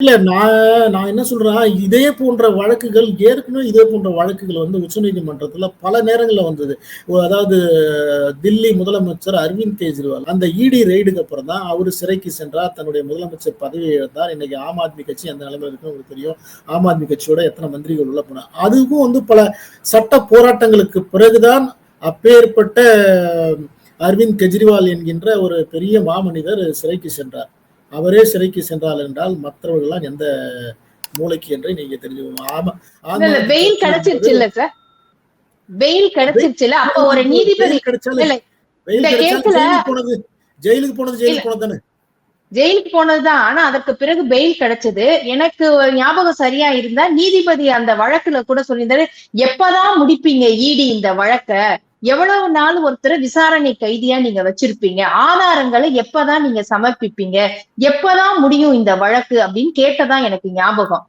இல்ல நான் என்ன சொல்றேன், இதே போன்ற வழக்குகள் ஏற்கனவே இதே போன்ற வழக்குகள் வந்து உச்சநீதிமன்றத்துல பல நேரங்கள்ல வந்தது. அதாவது தில்லி முதலமைச்சர் அரவிந்த் கெஜ்ரிவால் அந்த இடி ரெய்டுக்கு அப்புறம் தான் அவரு சிறைக்கு சென்றார். தன்னுடைய முதலமைச்சர் பதவியை இழந்தார். இன்னைக்கு ஆம் ஆத்மி கட்சி எந்த நிலைமையில இருக்குன்னு உங்களுக்கு தெரியும். ஆம் ஆத்மி கட்சியோட எத்தனை மந்திரிகள் உள்ள போனாங்க. அதுவும் வந்து பல சட்ட போராட்டங்களுக்கு பிறகுதான் அப்பேற்பட்ட அரவிந்த் கெஜ்ரிவால் என்கின்ற ஒரு பெரிய மாமனிதர் சிறைக்கு சென்றார். அவரே சிறைக்கு சென்றால் என்றால் மற்றவர்கள்லாம் எந்த மூளைக்கு என்று நீங்க தெரிஞ்சுக்கணும். பெயில் கிடைச்சிருச்சு இல்ல சார், பெயில் கிடைச்சிருச்சு இல்ல, அப்ப ஒரு நீதிபதி ஜெயிலுக்கு போனது தானே, ஜெயிலுக்கு போனதுதான். ஆனா அதற்கு பிறகு பெயில் கிடைச்சது. எனக்கு ஞாபகம் சரியா இருந்தா நீதிபதி அந்த வழக்குல கூட சொல்லியிருந்தாரு, எப்பதான் முடிப்பீங்க இடி இந்த வழக்க, எவ்வளவு நாள் ஒருத்தர் விசாரணை கைதியா நீங்க வச்சிருப்பீங்க, ஆதாரங்களை எப்பதான் நீங்க சமர்ப்பிப்பீங்க, எப்பதான் முடியும் இந்த வழக்கு அப்படின்னு கேட்டதான் எனக்கு ஞாபகம்.